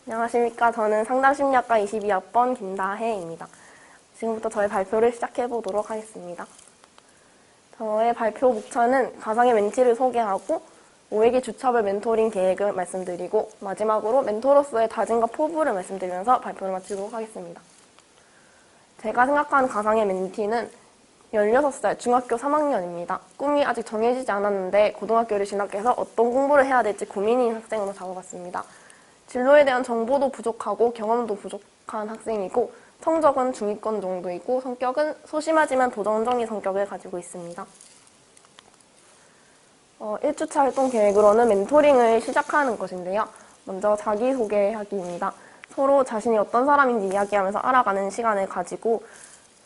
안녕하십니까. 저는 상담심리학과 22학번 김다혜입니다. 지금부터 저의 발표를 시작해보도록 하겠습니다. 저의 발표 목차는 가상의 멘티를 소개하고 5회기 주차별 멘토링 계획을 말씀드리고 마지막으로 멘토로서의 다짐과 포부를 말씀드리면서 발표를 마치도록 하겠습니다. 제가 생각하는 가상의 멘티는 16살 중학교 3학년입니다. 꿈이 아직 정해지지 않았는데 고등학교를 진학해서 어떤 공부를 해야 될지 고민인 학생으로 잡아봤습니다. 진로에 대한 정보도 부족하고 경험도 부족한 학생이고 성적은 중위권 정도이고 성격은 소심하지만 도전적인 성격을 가지고 있습니다. 1주차 활동 계획으로는 멘토링을 시작하는 것인데요. 먼저 자기소개하기입니다. 서로 자신이 어떤 사람인지 이야기하면서 알아가는 시간을 가지고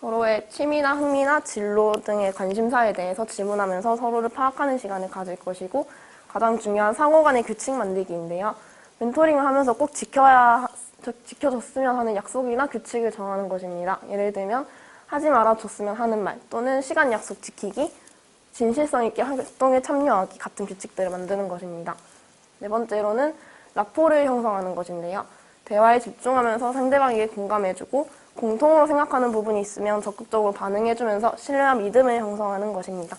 서로의 취미나 흥미나 진로 등의 관심사에 대해서 질문하면서 서로를 파악하는 시간을 가질 것이고 가장 중요한 상호 간의 규칙 만들기인데요. 멘토링을 하면서 꼭 지켜줬으면 하는 약속이나 규칙을 정하는 것입니다. 예를 들면 하지 말아줬으면 하는 말 또는 시간 약속 지키기, 진실성 있게 활동에 참여하기 같은 규칙들을 만드는 것입니다. 네 번째로는 라포를 형성하는 것인데요. 대화에 집중하면서 상대방에게 공감해주고 공통으로 생각하는 부분이 있으면 적극적으로 반응해주면서 신뢰와 믿음을 형성하는 것입니다.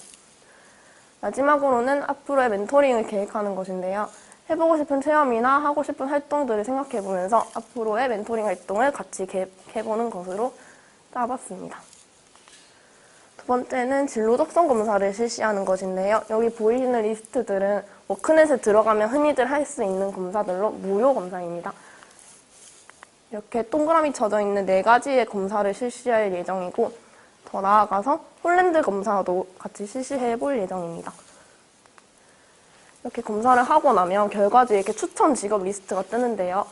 마지막으로는 앞으로의 멘토링을 계획하는 것인데요. 해보고 싶은 체험이나 하고 싶은 활동들을 생각해보면서 앞으로의 멘토링 활동을 같이 계획해보는 것으로 짜봤습니다. 두 번째는 진로 적성 검사를 실시하는 것인데요. 여기 보이시는 리스트들은 워크넷에 들어가면 흔히들 할 수 있는 검사들로 무료 검사입니다. 이렇게 동그라미 쳐져 있는 4가지의 검사를 실시할 예정이고 더 나아가서 홀랜드 검사도 같이 실시해볼 예정입니다. 이렇게 검사를 하고 나면 결과지에 이렇게 추천 직업 리스트가 뜨는데요.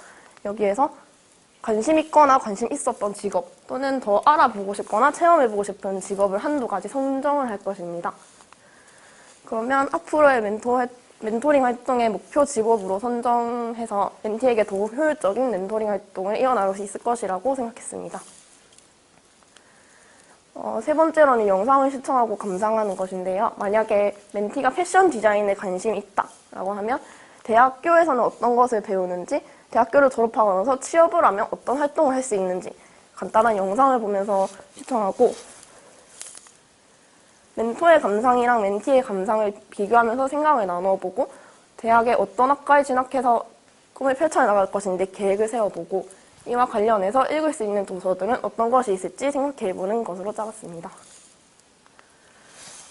여기에서 관심 있거나 관심 있었던 직업 또는 더 알아보고 싶거나 체험해보고 싶은 직업을 한두 가지 선정을 할 것입니다. 그러면 앞으로의 멘토링 활동의 목표 직업으로 선정해서 멘티에게 더욱 효율적인 멘토링 활동을 이어나갈 수 있을 것이라고 생각했습니다. 세 번째로는 영상을 시청하고 감상하는 것인데요. 만약에 멘티가 패션 디자인에 관심이 있다라고 하면 대학교에서는 어떤 것을 배우는지, 대학교를 졸업하고 나서 취업을 하면 어떤 활동을 할 수 있는지 간단한 영상을 보면서 시청하고 멘토의 감상이랑 멘티의 감상을 비교하면서 생각을 나눠보고 대학에 어떤 학과에 진학해서 꿈을 펼쳐나갈 것인지 계획을 세워보고 이와 관련해서 읽을 수 있는 도서들은 어떤 것이 있을지 생각해보는 것으로 짜봤습니다.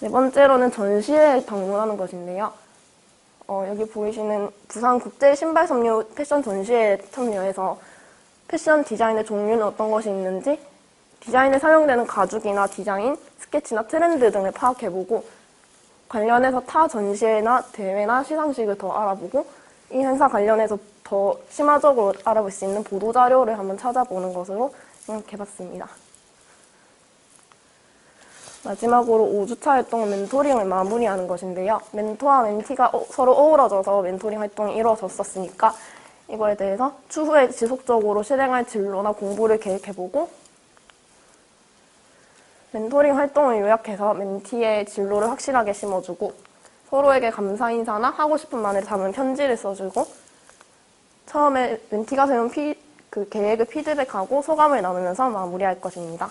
네 번째로는 전시회에 방문하는 것인데요. 여기 보이시는 부산국제신발섬유 패션 전시회에 참여해서 패션 디자인의 종류는 어떤 것이 있는지, 디자인에 사용되는 가죽이나 디자인, 스케치나 트렌드 등을 파악해보고 관련해서 타 전시회나 대회나 시상식을 더 알아보고 이 행사 관련해서 더 심화적으로 알아볼 수 있는 보도자료를 한번 찾아보는 것으로 생각해봤습니다. 마지막으로 5주차 활동은 멘토링을 마무리하는 것인데요. 멘토와 멘티가 서로 어우러져서 멘토링 활동이 이루어졌었으니까 이거에 대해서 추후에 지속적으로 실행할 진로나 공부를 계획해보고 멘토링 활동을 요약해서 멘티의 진로를 확실하게 심어주고 서로에게 감사 인사나 하고 싶은 말을 담은 편지를 써주고 처음에 멘티가 세운 계획을 피드백하고 소감을 나누면서 마무리할 것입니다.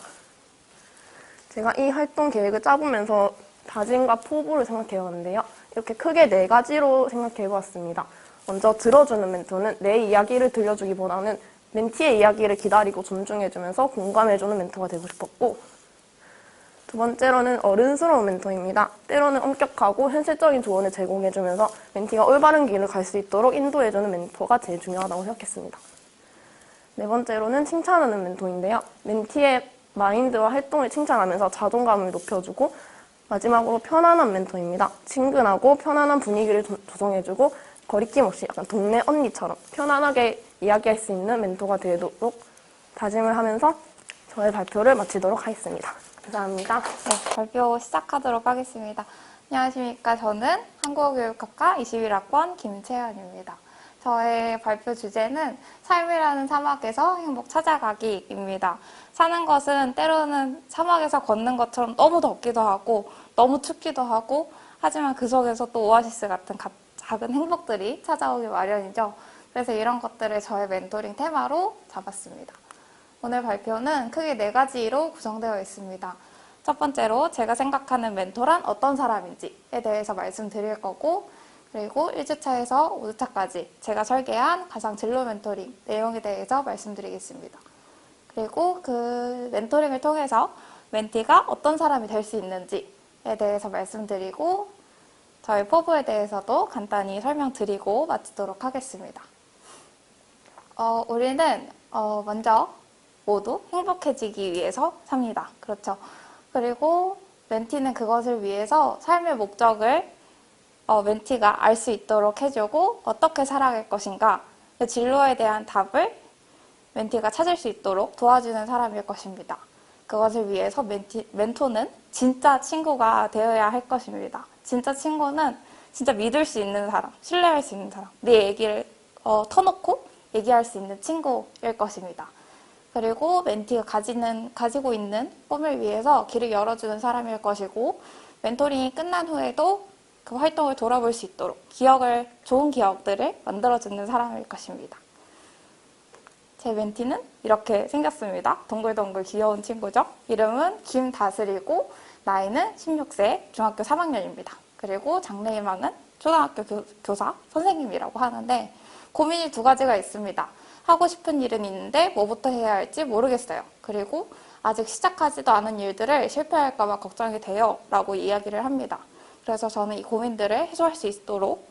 제가 이 활동 계획을 짜보면서 다짐과 포부를 생각해봤는데요. 이렇게 크게 4가지로 생각해보았습니다. 먼저 들어주는 멘토는 내 이야기를 들려주기보다는 멘티의 이야기를 기다리고 존중해주면서 공감해주는 멘토가 되고 싶었고 두 번째로는 어른스러운 멘토입니다. 때로는 엄격하고 현실적인 조언을 제공해주면서 멘티가 올바른 길을 갈 수 있도록 인도해주는 멘토가 제일 중요하다고 생각했습니다. 네 번째로는 칭찬하는 멘토인데요. 멘티의 마인드와 활동을 칭찬하면서 자존감을 높여주고 마지막으로 편안한 멘토입니다. 친근하고 편안한 분위기를 조성해주고 거리낌 없이 약간 동네 언니처럼 편안하게 이야기할 수 있는 멘토가 되도록 다짐을 하면서 저의 발표를 마치도록 하겠습니다. 감사합니다. 네, 발표 시작하도록 하겠습니다. 안녕하십니까. 저는 한국어교육학과 21학번 김채연입니다. 저의 발표 주제는 삶이라는 사막에서 행복 찾아가기입니다. 사는 것은 때로는 사막에서 걷는 것처럼 너무 덥기도 하고 너무 춥기도 하고 하지만 그 속에서 또 오아시스 같은 작은 행복들이 찾아오기 마련이죠. 그래서 이런 것들을 저의 멘토링 테마로 잡았습니다. 오늘 발표는 크게 4가지로 구성되어 있습니다. 첫 번째로 제가 생각하는 멘토란 어떤 사람인지에 대해서 말씀드릴 거고, 그리고 1주차에서 5주차까지 제가 설계한 가상 진로 멘토링 내용에 대해서 말씀드리겠습니다. 그리고 그 멘토링을 통해서 멘티가 어떤 사람이 될 수 있는지에 대해서 말씀드리고, 저희 포부에 대해서도 간단히 설명드리고 마치도록 하겠습니다. 우리는 먼저 모두 행복해지기 위해서 삽니다. 그렇죠? 그리고 멘티는 그것을 위해서 삶의 목적을 멘티가 알 수 있도록 해주고, 어떻게 살아갈 것인가, 그 진로에 대한 답을 멘티가 찾을 수 있도록 도와주는 사람일 것입니다. 그것을 위해서 멘토는 진짜 친구가 되어야 할 것입니다. 진짜 친구는 진짜 믿을 수 있는 사람, 신뢰할 수 있는 사람, 내 얘기를 터놓고 얘기할 수 있는 친구일 것입니다. 그리고 멘티가 가지고 있는 꿈을 위해서 길을 열어주는 사람일 것이고, 멘토링이 끝난 후에도 그 활동을 돌아볼 수 있도록 좋은 기억들을 만들어주는 사람일 것입니다. 제 멘티는 이렇게 생겼습니다. 동글동글 귀여운 친구죠. 이름은 김다슬이고 나이는 16세, 중학교 3학년입니다. 그리고 장래희망은 초등학교 교사 선생님이라고 하는데, 고민이 2가지가 있습니다. 하고 싶은 일은 있는데 뭐부터 해야 할지 모르겠어요. 그리고 아직 시작하지도 않은 일들을 실패할까 봐 걱정이 돼요 라고 이야기를 합니다. 그래서 저는 이 고민들을 해소할 수 있도록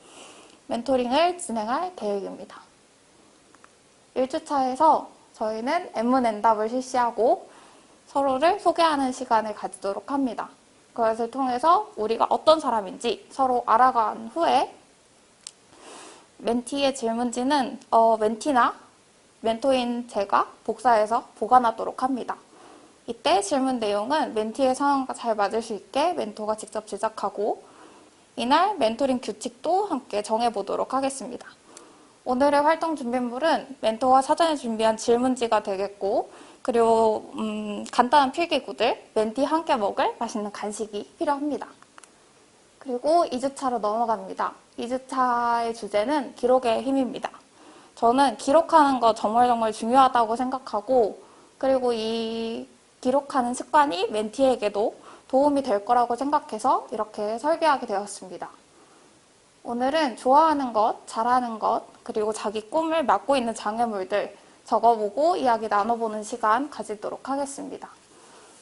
멘토링을 진행할 계획입니다. 1주차에서 저희는 N문N답을 실시하고 서로를 소개하는 시간을 가지도록 합니다. 그것을 통해서 우리가 어떤 사람인지 서로 알아간 후에 멘티의 질문지는 멘티나 멘토인 제가 복사해서 보관하도록 합니다. 이때 질문 내용은 멘티의 상황과 잘 맞을 수 있게 멘토가 직접 제작하고, 이날 멘토링 규칙도 함께 정해보도록 하겠습니다. 오늘의 활동 준비물은 멘토가 사전에 준비한 질문지가 되겠고, 그리고 간단한 필기구들, 멘티 함께 먹을 맛있는 간식이 필요합니다. 그리고 2주차로 넘어갑니다. 2주차의 주제는 기록의 힘입니다. 저는 기록하는 거 정말 중요하다고 생각하고, 그리고 이 기록하는 습관이 멘티에게도 도움이 될 거라고 생각해서 이렇게 설계하게 되었습니다. 오늘은 좋아하는 것, 잘하는 것, 그리고 자기 꿈을 맡고 있는 장애물들 적어보고 이야기 나눠보는 시간 가지도록 하겠습니다.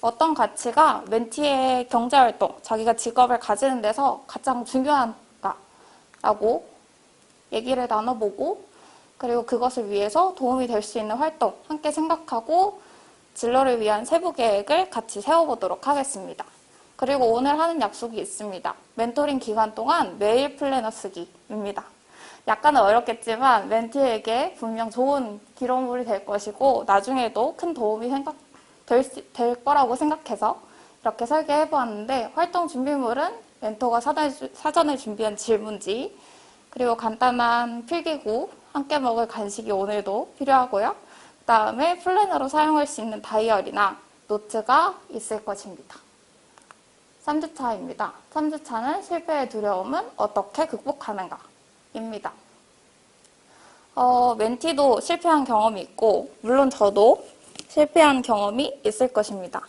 어떤 가치가 멘티의 경제활동, 자기가 직업을 가지는 데서 가장 중요한가라고 얘기를 나눠보고, 그리고 그것을 위해서 도움이 될 수 있는 활동 함께 생각하고 진로를 위한 세부 계획을 같이 세워보도록 하겠습니다. 그리고 오늘 하는 약속이 있습니다. 멘토링 기간 동안 매일 플래너 쓰기입니다. 약간은 어렵겠지만 멘티에게 분명 좋은 기록물이 될 것이고, 나중에도 큰 도움이 될 거라고 생각해서 이렇게 설계해보았는데, 활동 준비물은 멘토가 사전에 준비한 질문지, 그리고 간단한 필기구, 함께 먹을 간식이 오늘도 필요하고요. 그 다음에 플래너로 사용할 수 있는 다이어리나 노트가 있을 것입니다. 3주차입니다. 3주차는 실패의 두려움은 어떻게 극복하는가 입니다. 멘티도 실패한 경험이 있고, 물론 저도 실패한 경험이 있을 것입니다.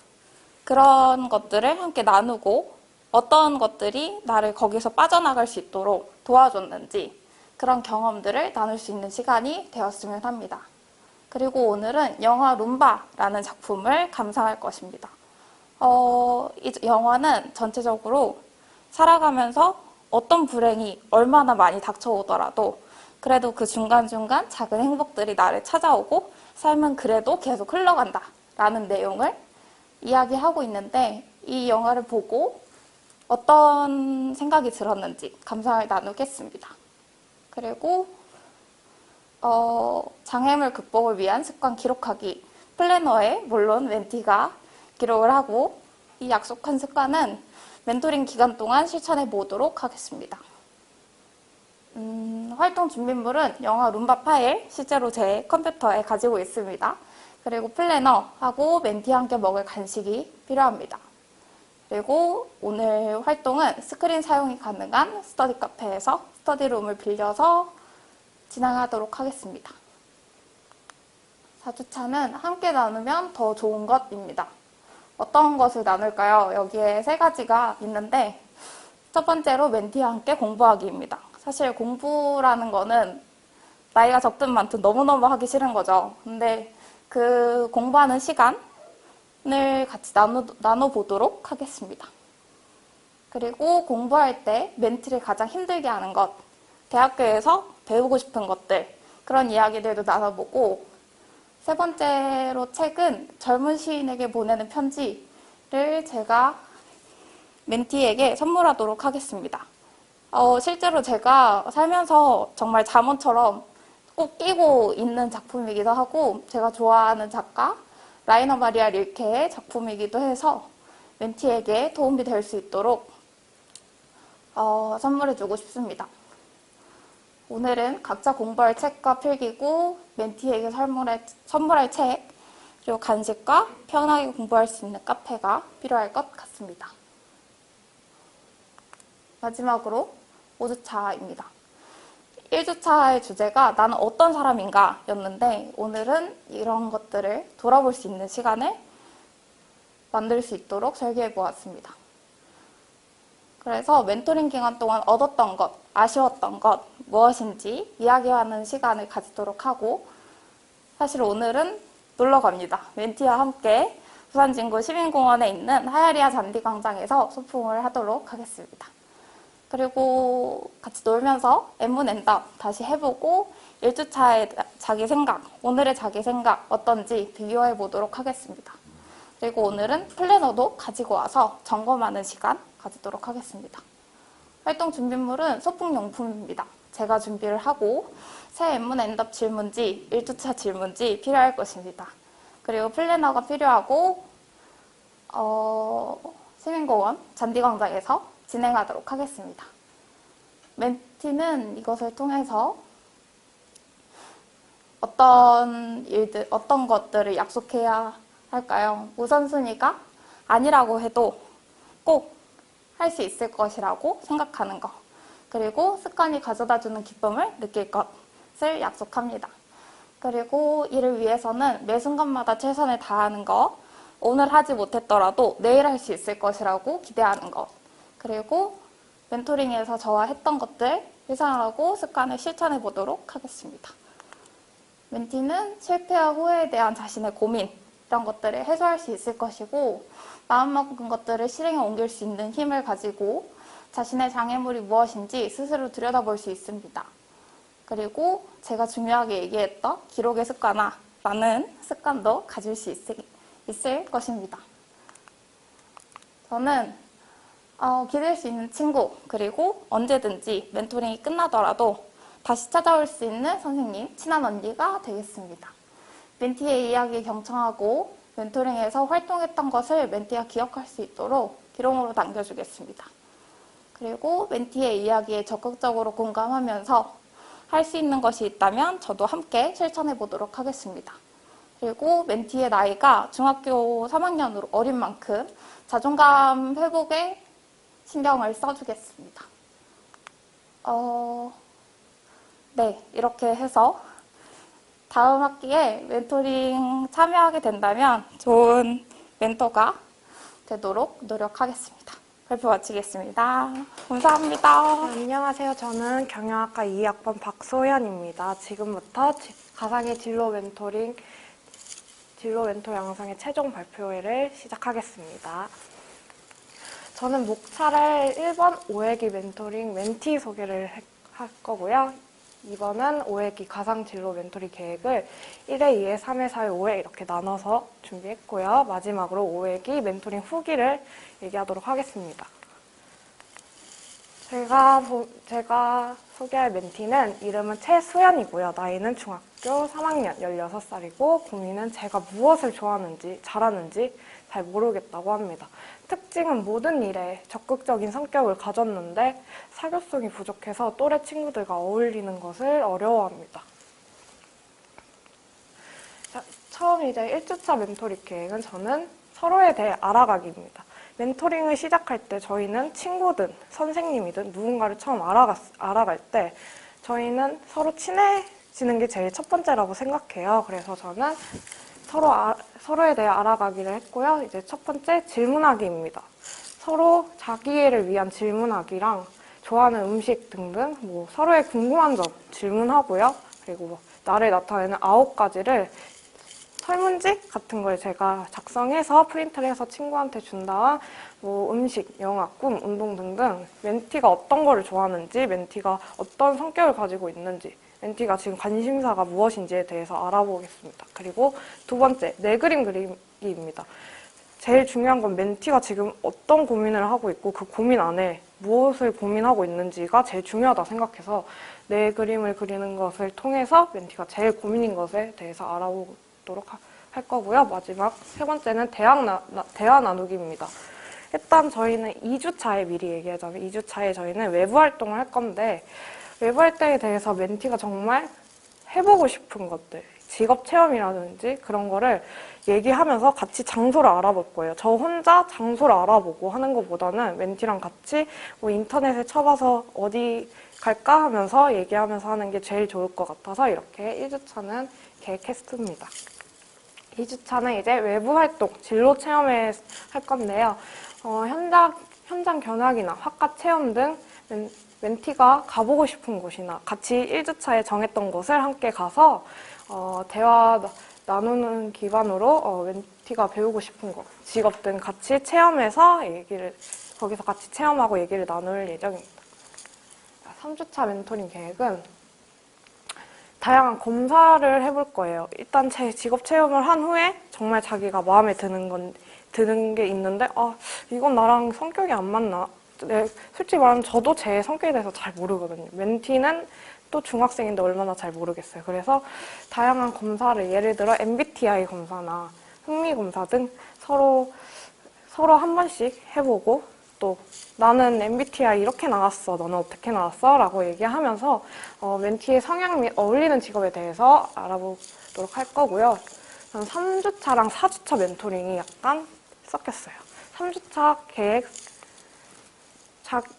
그런 것들을 함께 나누고 어떤 것들이 나를 거기서 빠져나갈 수 있도록 도와줬는지, 그런 경험들을 나눌 수 있는 시간이 되었으면 합니다. 그리고 오늘은 영화 룸바라는 작품을 감상할 것입니다. 이 영화는 전체적으로 살아가면서 어떤 불행이 얼마나 많이 닥쳐오더라도 그래도 그 중간중간 작은 행복들이 나를 찾아오고 삶은 그래도 계속 흘러간다 라는 내용을 이야기하고 있는데, 이 영화를 보고 어떤 생각이 들었는지 감상을 나누겠습니다. 그리고 장애물 극복을 위한 습관 기록하기 플래너에 물론 멘티가 기록을 하고, 이 약속한 습관은 멘토링 기간 동안 실천해 보도록 하겠습니다. 활동 준비물은 영화 룸바 파일, 실제로 제 컴퓨터에 가지고 있습니다. 그리고 플래너하고 멘티와 함께 먹을 간식이 필요합니다. 그리고 오늘 활동은 스크린 사용이 가능한 스터디 카페에서 스터디룸을 빌려서 진행하도록 하겠습니다. 4주차는 함께 나누면 더 좋은 것입니다. 어떤 것을 나눌까요? 여기에 3가지가 있는데 첫 번째로 멘티와 함께 공부하기입니다. 사실 공부라는 거는 나이가 적든 많든 너무너무 하기 싫은 거죠. 근데 그 공부하는 시간을 같이 나눠보도록 하겠습니다. 그리고 공부할 때 멘티를 가장 힘들게 하는 것, 대학교에서 배우고 싶은 것들, 그런 이야기들도 나눠보고, 3번째로 책은 젊은 시인에게 보내는 편지를 제가 멘티에게 선물하도록 하겠습니다. 실제로 제가 살면서 정말 잠옷처럼 꼭 끼고 있는 작품이기도 하고 제가 좋아하는 작가 라이너 마리아 릴케의 작품이기도 해서 멘티에게 도움이 될 수 있도록 선물해주고 싶습니다. 오늘은 각자 공부할 책과 필기구, 멘티에게 선물할 책, 그리고 간식과 편하게 공부할 수 있는 카페가 필요할 것 같습니다. 마지막으로 5주차입니다. 1주차의 주제가 나는 어떤 사람인가 였는데 오늘은 이런 것들을 돌아볼 수 있는 시간을 만들 수 있도록 설계해 보았습니다. 그래서 멘토링 기간 동안 얻었던 것, 아쉬웠던 것, 무엇인지 이야기하는 시간을 가지도록 하고 사실 오늘은 놀러 갑니다. 멘티와 함께 부산진구 시민공원에 있는 하야리아 잔디광장에서 소풍을 하도록 하겠습니다. 그리고 같이 놀면서 N문-N답 다시 해보고 1주차의 자기 생각, 오늘의 자기 생각 어떤지 비교해 보도록 하겠습니다. 그리고 오늘은 플래너도 가지고 와서 점검하는 시간 가지도록 하겠습니다. 활동 준비물은 소풍용품입니다. 제가 준비를 하고 새 N문-N답 질문지, 1주차 질문지 필요할 것입니다. 그리고 플래너가 필요하고 시민공원 잔디광장에서 진행하도록 하겠습니다. 멘티는 이것을 통해서 어떤 것들을 약속해야 할까요? 우선순위가 아니라고 해도 꼭 할 수 있을 것이라고 생각하는 것. 그리고 습관이 가져다주는 기쁨을 느낄 것을 약속합니다. 그리고 이를 위해서는 매 순간마다 최선을 다하는 것, 오늘 하지 못했더라도 내일 할 수 있을 것이라고 기대하는 것, 그리고 멘토링에서 저와 했던 것들 회상하고 습관을 실천해 보도록 하겠습니다. 멘티는 실패와 후회에 대한 자신의 고민, 이런 것들을 해소할 수 있을 것이고 마음먹은 것들을 실행에 옮길 수 있는 힘을 가지고 자신의 장애물이 무엇인지 스스로 들여다볼 수 있습니다. 그리고 제가 중요하게 얘기했던 기록의 습관화라는 습관도 가질 수 있을 것입니다. 저는 기댈 수 있는 친구, 그리고 언제든지 멘토링이 끝나더라도 다시 찾아올 수 있는 선생님, 친한 언니가 되겠습니다. 멘티의 이야기에 경청하고 멘토링에서 활동했던 것을 멘티가 기억할 수 있도록 기록으로 남겨주겠습니다. 그리고 멘티의 이야기에 적극적으로 공감하면서 할 수 있는 것이 있다면 저도 함께 실천해 보도록 하겠습니다. 그리고 멘티의 나이가 중학교 3학년으로 어린 만큼 자존감 회복에 신경을 써주겠습니다. 네, 이렇게 해서 다음 학기에 멘토링 참여하게 된다면 좋은 멘토가 되도록 노력하겠습니다. 발표 마치겠습니다. 감사합니다. 안녕하세요. 저는 경영학과 2학번 박소현입니다. 지금부터 가상의 진로 멘토 양성의 최종 발표회를 시작하겠습니다. 저는 목차를 1번 5회기 멘토링 멘티 소개를 할 거고요. 2번은 5회기 가상 진로 멘토링 계획을 1회, 2회, 3회, 4회, 5회 이렇게 나눠서 준비했고요. 마지막으로 5회기 멘토링 후기를 얘기하도록 하겠습니다. 제가 소개할 멘티는 이름은 최수연이고요. 나이는 중학교 3학년 16살이고 고민은 제가 무엇을 좋아하는지 잘하는지 잘 모르겠다고 합니다. 특징은 모든 일에 적극적인 성격을 가졌는데 사교성이 부족해서 또래 친구들과 어울리는 것을 어려워합니다. 자, 처음 이제 1주차 멘토링 계획은 저는 서로에 대해 알아가기입니다. 멘토링을 시작할 때 저희는 친구든 선생님이든 누군가를 처음 알아갈 때 저희는 서로 친해지는 게 제일 첫 번째라고 생각해요. 그래서 저는 서로에 대해 알아가기를 했고요. 이제 첫 번째 질문하기입니다. 서로 자기 이해를 위한 질문하기랑 좋아하는 음식 등등 뭐 서로의 궁금한 점 질문하고요. 그리고 뭐 나를 나타내는 9가지를 설문지 같은 걸 제가 작성해서 프린트를 해서 친구한테 준 다음 뭐 음식, 영화, 꿈, 운동 등등 멘티가 어떤 거를 좋아하는지, 멘티가 어떤 성격을 가지고 있는지, 멘티가 지금 관심사가 무엇인지에 대해서 알아보겠습니다. 그리고 두 번째, 내 그림 그리기입니다. 제일 중요한 건 멘티가 지금 어떤 고민을 하고 있고 그 고민 안에 무엇을 고민하고 있는지가 제일 중요하다 생각해서 내 그림을 그리는 것을 통해서 멘티가 제일 고민인 것에 대해서 알아보도록 할 거고요. 마지막 세 번째는 대화 나누기입니다. 일단 저희는 2주차에 미리 얘기하자면 2주차에 저희는 외부 활동을 할 건데 외부 활동에 대해서 멘티가 정말 해보고 싶은 것들, 직업 체험이라든지 그런 거를 얘기하면서 같이 장소를 알아볼 거예요. 저 혼자 장소를 알아보고 하는 것보다는 멘티랑 같이 뭐 인터넷에 쳐봐서 어디 갈까 하면서 얘기하면서 하는 게 제일 좋을 것 같아서 이렇게 1주차는 계획했습니다. 2주차는 이제 외부 활동, 진로 체험을 할 건데요. 현장 견학이나 학과 체험 등 멘티가 가보고 싶은 곳이나 같이 1주차에 정했던 곳을 함께 가서 대화 나누는 기반으로 멘티가 배우고 싶은 것, 직업 등 같이 체험해서 거기서 같이 체험하고 얘기를 나눌 예정입니다. 3주차 멘토링 계획은 다양한 검사를 해볼 거예요. 일단 제 직업 체험을 한 후에 정말 자기가 마음에 드는 게 있는데 이건 나랑 성격이 안 맞나? 솔직히 말하면 저도 제 성격에 대해서 잘 모르거든요. 멘티는 또 중학생인데 얼마나 잘 모르겠어요. 그래서 다양한 검사를 예를 들어 MBTI 검사나 흥미 검사 등 서로 한 번씩 해보고 또 나는 MBTI 이렇게 나왔어. 너는 어떻게 나왔어? 라고 얘기하면서 멘티의 성향 및 어울리는 직업에 대해서 알아보도록 할 거고요. 3주차랑 4주차 멘토링이 약간 섞였어요. 3주차 계획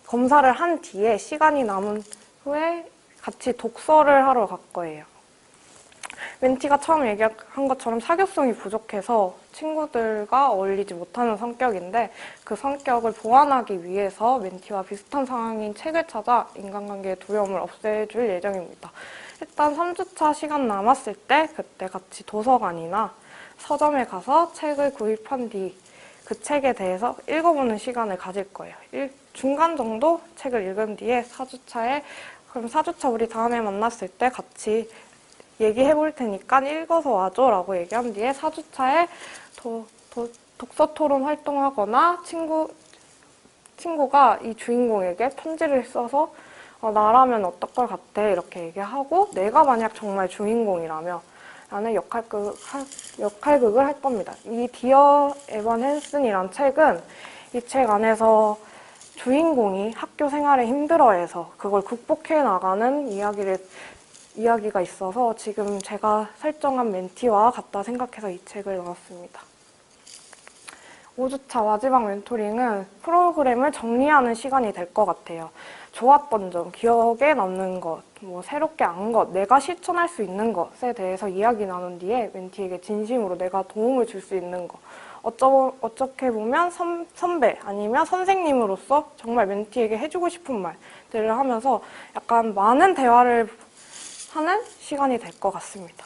검사를 한 뒤에 시간이 남은 후에 같이 독서를 하러 갈 거예요. 멘티가 처음 얘기한 것처럼 사교성이 부족해서 친구들과 어울리지 못하는 성격인데 그 성격을 보완하기 위해서 멘티와 비슷한 상황인 책을 찾아 인간관계의 두려움을 없애줄 예정입니다. 일단 3주차 시간 남았을 때 그때 같이 도서관이나 서점에 가서 책을 구입한 뒤 그 책에 대해서 읽어보는 시간을 가질 거예요. 중간 정도 책을 읽은 뒤에 4주차에 그럼 4주차 우리 다음에 만났을 때 같이 얘기해 볼 테니까 읽어서 와줘 라고 얘기한 뒤에 4주차에 독서 토론 활동하거나 친구가 이 주인공에게 편지를 써서 나라면 어떨 것 같아 이렇게 얘기하고 내가 만약 정말 주인공이라면 라는 역할극을 할 겁니다. 이 디어 에반 헨슨이란 책은 이 책 안에서 주인공이 학교 생활에 힘들어해서 그걸 극복해 나가는 이야기가 있어서 지금 제가 설정한 멘티와 같다 생각해서 이 책을 넣었습니다. 5주차 마지막 멘토링은 프로그램을 정리하는 시간이 될 것 같아요. 좋았던 점, 기억에 남는 것, 새롭게 안 것, 내가 실천할 수 있는 것에 대해서 이야기 나눈 뒤에 멘티에게 진심으로 내가 도움을 줄 수 있는 것, 어떻게 보면 선배 아니면 선생님으로서 정말 멘티에게 해주고 싶은 말들을 하면서 약간 많은 대화를 하는 시간이 될 것 같습니다.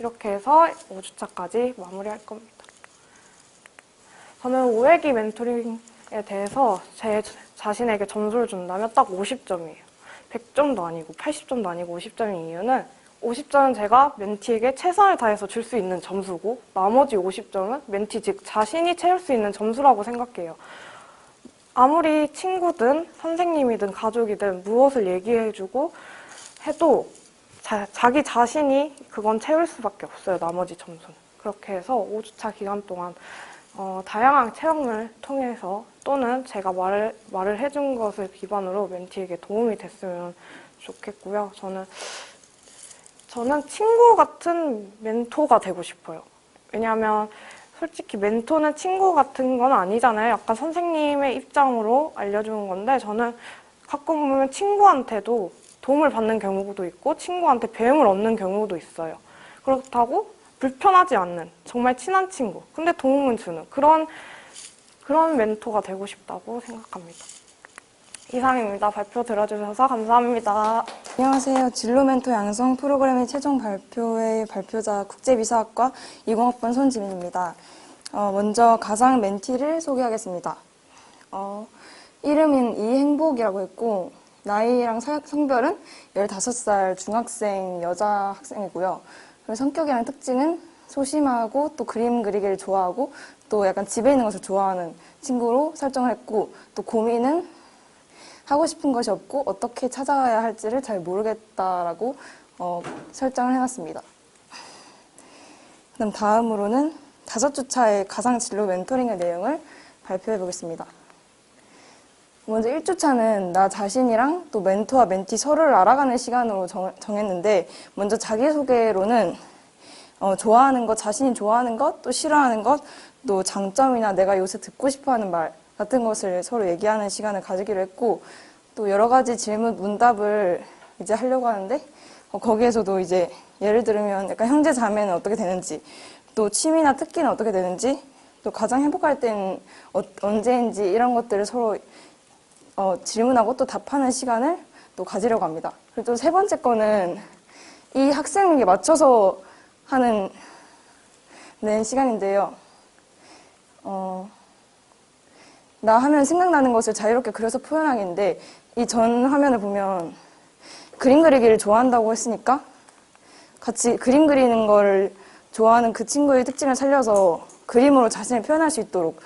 이렇게 해서 5주차까지 마무리할 겁니다. 저는 5회기 멘토링에 대해서 제 자신에게 점수를 준다면 딱 50점이에요. 100점도 아니고 80점도 아니고 50점인 이유는 50점은 제가 멘티에게 최선을 다해서 줄 수 있는 점수고 나머지 50점은 멘티 즉 자신이 채울 수 있는 점수라고 생각해요. 아무리 친구든 선생님이든 가족이든 무엇을 얘기해주고 해도 자기 자신이 그건 채울 수밖에 없어요. 나머지 점수는. 그렇게 해서 5주차 기간 동안 다양한 체험을 통해서 또는 제가 말을 해준 것을 기반으로 멘티에게 도움이 됐으면 좋겠고요. 저는 친구 같은 멘토가 되고 싶어요. 왜냐하면 솔직히 멘토는 친구 같은 건 아니잖아요. 약간 선생님의 입장으로 알려주는 건데 저는 가끔 보면 친구한테도 도움을 받는 경우도 있고 친구한테 배움을 얻는 경우도 있어요. 그렇다고 불편하지 않는 정말 친한 친구, 근데 도움은 주는 그런 멘토가 되고 싶다고 생각합니다. 이상입니다. 발표 들어주셔서 감사합니다. 안녕하세요. 진로 멘토 양성 프로그램의 최종 발표의 발표자 국제비서학과 20학번 손지민입니다. 먼저 가상 멘티를 소개하겠습니다. 이름은 이행복이라고 했고 나이랑 성별은 15살 중학생 여자 학생이고요. 그리고 성격이랑 특징은 소심하고 또 그림 그리기를 좋아하고 또 약간 집에 있는 것을 좋아하는 친구로 설정을 했고 또 고민은 하고 싶은 것이 없고 어떻게 찾아가야 할지를 잘 모르겠다라고 설정을 해놨습니다. 그럼 다음으로는 5주 차의 가상 진로 멘토링의 내용을 발표해 보겠습니다. 먼저 1주차는 나 자신이랑 또 멘토와 멘티 서로를 알아가는 시간으로 정했는데 먼저 자기소개로는 좋아하는 것, 자신이 좋아하는 것, 또 싫어하는 것, 또 장점이나 내가 요새 듣고 싶어하는 말 같은 것을 서로 얘기하는 시간을 가지기로 했고 또 여러 가지 질문, 문답을 이제 하려고 하는데 거기에서도 이제 예를 들면 약간 형제 자매는 어떻게 되는지 또 취미나 특기는 어떻게 되는지 또 가장 행복할 때는 언제인지 이런 것들을 서로 질문하고 또 답하는 시간을 또 가지려고 합니다. 그리고 또 세 번째 거는 이 학생에게 맞춰서 하는 시간인데요. 나 하면 생각나는 것을 자유롭게 그려서 표현하기인데 이 전 화면을 보면 그림 그리기를 좋아한다고 했으니까 같이 그림 그리는 걸 좋아하는 그 친구의 특징을 살려서 그림으로 자신을 표현할 수 있도록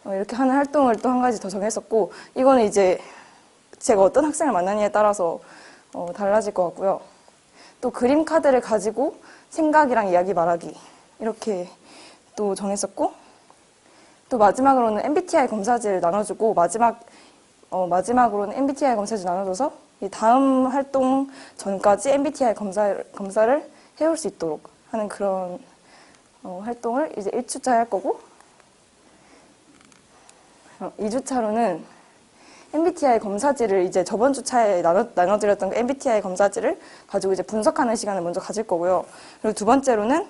이렇게 하는 활동을 또 한 가지 더 정했었고 이거는 이제 제가 어떤 학생을 만나느냐에 따라서 달라질 것 같고요. 또 그림 카드를 가지고 생각이랑 이야기 말하기 이렇게 또 정했었고 또 마지막으로는 MBTI 검사지를 나눠주고 마지막으로는 MBTI 검사지 나눠줘서 이 다음 활동 전까지 MBTI 검사를 해올 수 있도록 하는 그런 활동을 이제 1주차에 할 거고 2주차로는 MBTI 검사지를 이제 저번 주차에 나눠드렸던 그 MBTI 검사지를 가지고 이제 분석하는 시간을 먼저 가질 거고요. 그리고 두 번째로는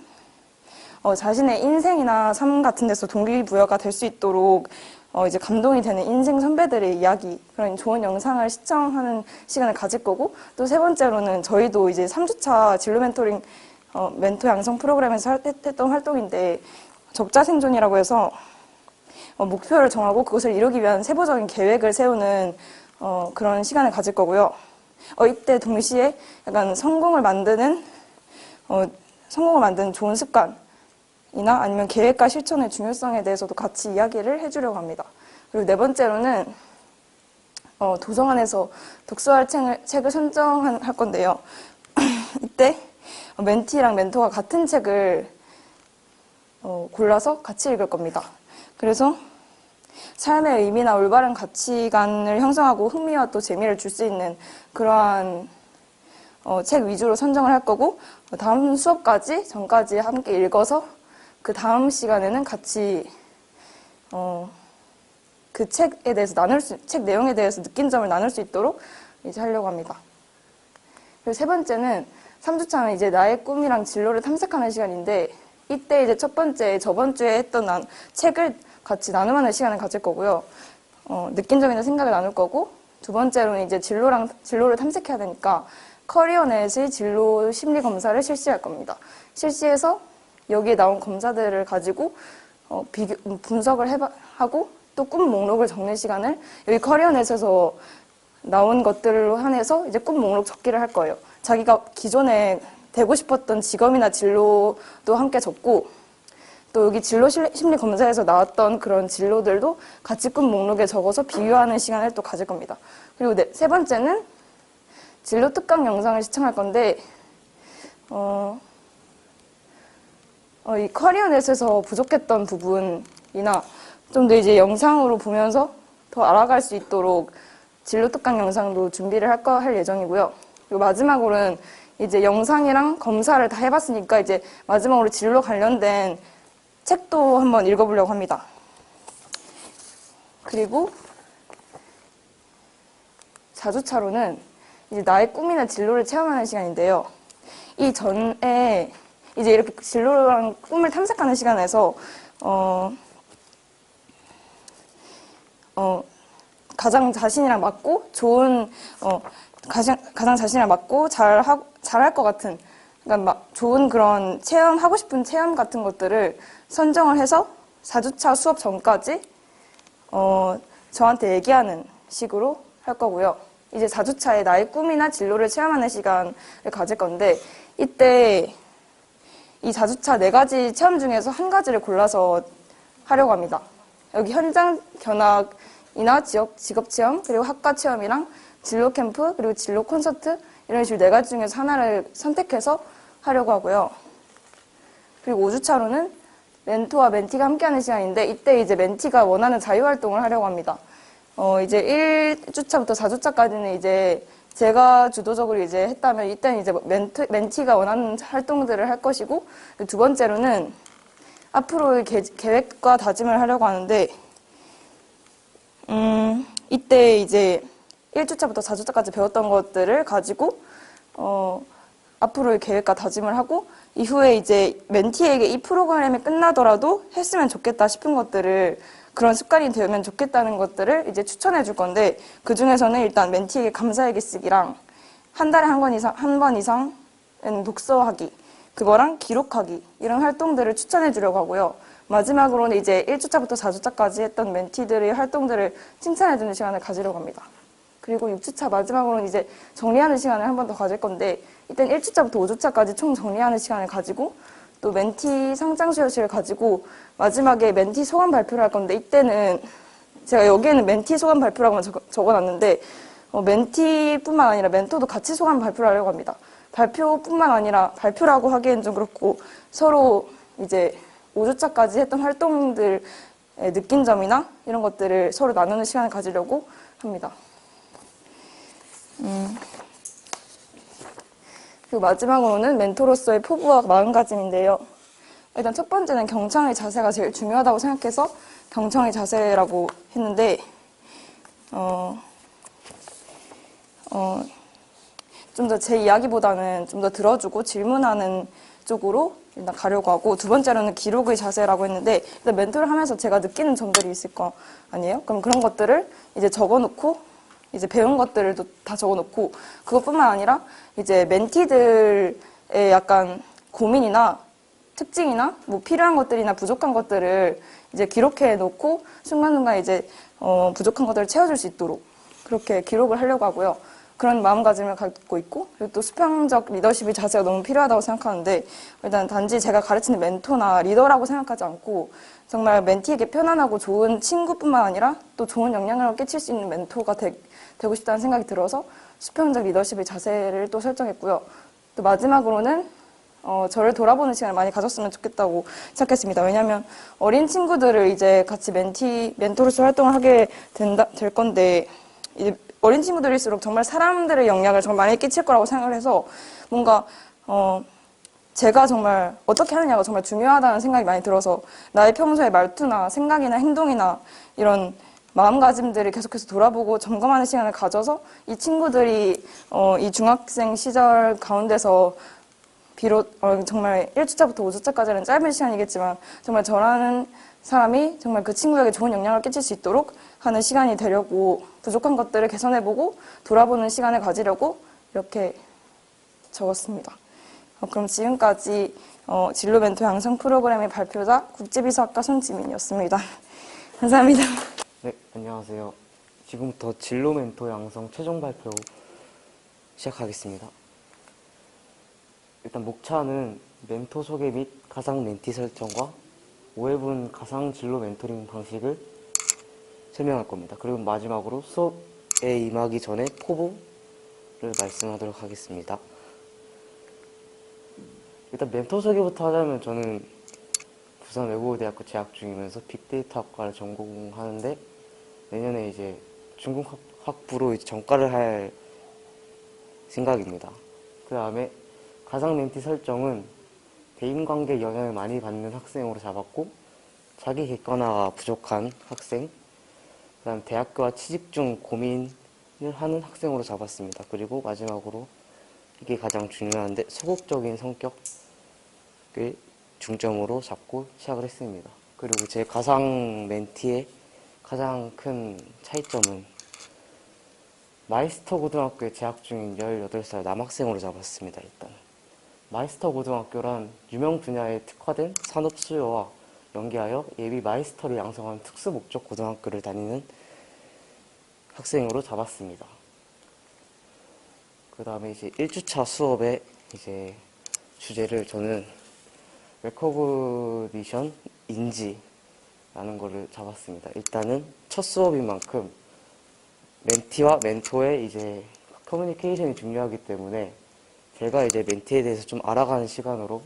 자신의 인생이나 삶 같은 데서 동기부여가 될 수 있도록 이제 감동이 되는 인생 선배들의 이야기, 그런 좋은 영상을 시청하는 시간을 가질 거고, 또 세 번째로는 저희도 이제 3주차 진로 멘토링, 멘토 양성 프로그램에서 했던 활동인데, 적자 생존이라고 해서 목표를 정하고 그것을 이루기 위한 세부적인 계획을 세우는 그런 시간을 가질 거고요. 이때 동시에 약간 성공을 만드는 좋은 습관, 이나 아니면 계획과 실천의 중요성에 대해서도 같이 이야기를 해주려고 합니다. 그리고 네 번째로는 도서관에서 독서할 책을 선정할 건데요. 이때 멘티랑 멘토가 같은 책을 골라서 같이 읽을 겁니다. 그래서 삶의 의미나 올바른 가치관을 형성하고 흥미와 또 재미를 줄 수 있는 그러한 책 위주로 선정을 할 거고 다음 수업까지 전까지 함께 읽어서 그 다음 시간에는 같이 그 책에 대해서 책 내용에 대해서 느낀 점을 나눌 수 있도록 이제 하려고 합니다. 그리고 세 번째는 3주차는 이제 나의 꿈이랑 진로를 탐색하는 시간인데 이때 이제 첫 번째 저번 주에 했던 책을 같이 나눔하는 시간을 가질 거고요. 느낀 점이나 생각을 나눌 거고 두 번째로는 이제 진로를 탐색해야 되니까 커리어넷의 진로 심리 검사를 실시할 겁니다. 실시해서 여기에 나온 검사들을 가지고 분석을 하고 또 꿈 목록을 적는 시간을 여기 커리어넷에서 나온 것들로 한해서 이제 꿈 목록 적기를 할 거예요. 자기가 기존에 되고 싶었던 직업이나 진로도 함께 적고 또 여기 진로 심리 검사에서 나왔던 그런 진로들도 같이 꿈 목록에 적어서 비교하는 시간을 또 가질 겁니다. 그리고 세 번째는 진로 특강 영상을 시청할 건데 이 커리어넷에서 부족했던 부분이나 좀 더 이제 영상으로 보면서 더 알아갈 수 있도록 진로 특강 영상도 준비를 할 예정이고요. 그리고 마지막으로는 이제 영상이랑 검사를 다 해봤으니까 이제 마지막으로 진로 관련된 책도 한번 읽어보려고 합니다. 그리고 4주차로는 이제 나의 꿈이나 진로를 체험하는 시간인데요. 이 전에 이제 이렇게 진로랑 꿈을 탐색하는 시간에서 가장 자신이랑 맞고 좋은 가장 자신이랑 맞고 잘할 것 같은 그러니까 막 좋은 그런 체험 하고 싶은 체험 같은 것들을 선정을 해서 4주차 수업 전까지 저한테 얘기하는 식으로 할 거고요. 이제 4주차에 나의 꿈이나 진로를 체험하는 시간을 가질 건데 이때 이 4주차 4가지 체험 중에서 한 가지를 골라서 하려고 합니다. 여기 현장 견학이나 직업 체험, 그리고 학과 체험이랑 진로 캠프, 그리고 진로 콘서트 이런 식으로 4가지 중에서 하나를 선택해서 하려고 하고요. 그리고 5주차로는 멘토와 멘티가 함께하는 시간인데 이때 이제 멘티가 원하는 자유활동을 하려고 합니다. 이제 1주차부터 4주차까지는 이제 제가 주도적으로 이제 했다면 이때는 이제 멘티가 원하는 활동들을 할 것이고 두 번째로는 앞으로의 계획과 다짐을 하려고 하는데 이때 이제 1주차부터 4주차까지 배웠던 것들을 가지고 앞으로의 계획과 다짐을 하고 이후에 이제 멘티에게 이 프로그램이 끝나더라도 했으면 좋겠다 싶은 것들을 그런 습관이 되면 좋겠다는 것들을 이제 추천해 줄 건데 그 중에서는 일단 멘티에게 감사일기 쓰기랑 한 달에 한 번 이상은 독서하기 그거랑 기록하기 이런 활동들을 추천해 주려고 하고요. 마지막으로는 이제 1주차부터 4주차까지 했던 멘티들의 활동들을 칭찬해 주는 시간을 가지려고 합니다. 그리고 6주차 마지막으로는 이제 정리하는 시간을 한 번 더 가질 건데 이때는 1주차부터 5주차까지 총 정리하는 시간을 가지고 또 멘티 상장 수여식을 가지고 마지막에 멘티 소감 발표를 할 건데 이때는 제가 여기에는 멘티 소감 발표라고만 적어놨는데 멘티뿐만 아니라 멘토도 같이 소감 발표를 하려고 합니다. 발표뿐만 아니라 발표라고 하기엔 좀 그렇고 서로 이제 5주차까지 했던 활동들의 느낀 점이나 이런 것들을 서로 나누는 시간을 가지려고 합니다. 그리고 마지막으로는 멘토로서의 포부와 마음가짐인데요. 일단 첫 번째는 경청의 자세가 제일 중요하다고 생각해서 경청의 자세라고 했는데 좀 더 제 이야기보다는 좀 더 들어주고 질문하는 쪽으로 일단 가려고 하고 두 번째로는 기록의 자세라고 했는데 일단 멘토를 하면서 제가 느끼는 점들이 있을 거 아니에요? 그럼 그런 것들을 이제 적어놓고 이제 배운 것들을 다 적어놓고 그것뿐만 아니라 이제 멘티들의 약간 고민이나 특징이나 뭐 필요한 것들이나 부족한 것들을 이제 기록해 놓고 순간순간 이제 부족한 것들을 채워줄 수 있도록 그렇게 기록을 하려고 하고요. 그런 마음가짐을 갖고 있고 그리고 또 수평적 리더십의 자세가 너무 필요하다고 생각하는데 일단 단지 제가 가르치는 멘토나 리더라고 생각하지 않고 정말 멘티에게 편안하고 좋은 친구뿐만 아니라 또 좋은 영향력을 끼칠 수 있는 멘토가 되고 싶다는 생각이 들어서 수평적 리더십의 자세를 또 설정했고요. 또 마지막으로는 저를 돌아보는 시간을 많이 가졌으면 좋겠다고 생각했습니다. 왜냐하면 어린 친구들을 이제 같이 멘토로서 활동을 하게 될 건데 이제 어린 친구들일수록 정말 사람들의 영향을 정말 많이 끼칠 거라고 생각을 해서 뭔가 제가 정말 어떻게 하느냐가 정말 중요하다는 생각이 많이 들어서 나의 평소의 말투나 생각이나 행동이나 이런 마음가짐들을 계속해서 돌아보고 점검하는 시간을 가져서 이 친구들이 이 중학생 시절 가운데서 비록 정말 1주차부터 5주차까지는 짧은 시간이겠지만 정말 저라는 사람이 정말 그 친구에게 좋은 영향을 끼칠 수 있도록 하는 시간이 되려고 부족한 것들을 개선해보고 돌아보는 시간을 가지려고 이렇게 적었습니다. 그럼 지금까지 진로 멘토 양성 프로그램의 발표자 국제비서학과 손지민이었습니다. 감사합니다. 네, 안녕하세요. 지금부터 진로 멘토 양성 최종 발표 시작하겠습니다. 일단 목차는 멘토 소개 및 가상 멘티 설정과 5회분 가상 진로 멘토링 방식을 설명할 겁니다. 그리고 마지막으로 수업에 임하기 전에 포부를 말씀하도록 하겠습니다. 일단 멘토 소개부터 하자면 저는 부산 외국어대학교 재학 중이면서 빅데이터 학과를 전공하는데 내년에 이제 중국 학부로 이제 전과를 할 생각입니다. 그 다음에 가상 멘티 설정은 대인관계 영향을 많이 받는 학생으로 잡았고 자기 객관화가 부족한 학생, 그 다음 대학교와 취직 중 고민이 하는 학생으로 잡았습니다. 그리고 마지막으로 이게 가장 중요한데 소극적인 성격을 중점으로 잡고 시작을 했습니다. 그리고 제 가상 멘티의 가장 큰 차이점은 마이스터 고등학교에 재학 중인 18살 남학생으로 잡았습니다. 일단 마이스터 고등학교란 유명 분야에 특화된 산업 수요와 연계하여 예비 마이스터를 양성한 특수 목적 고등학교를 다니는 학생으로 잡았습니다. 그 다음에 이제 1주차 수업의 이제 주제를 저는 레코그니션 인지라는 거를 잡았습니다. 일단은 첫 수업인 만큼 멘티와 멘토의 이제 커뮤니케이션이 중요하기 때문에 제가 이제 멘티에 대해서 좀 알아가는 시간으로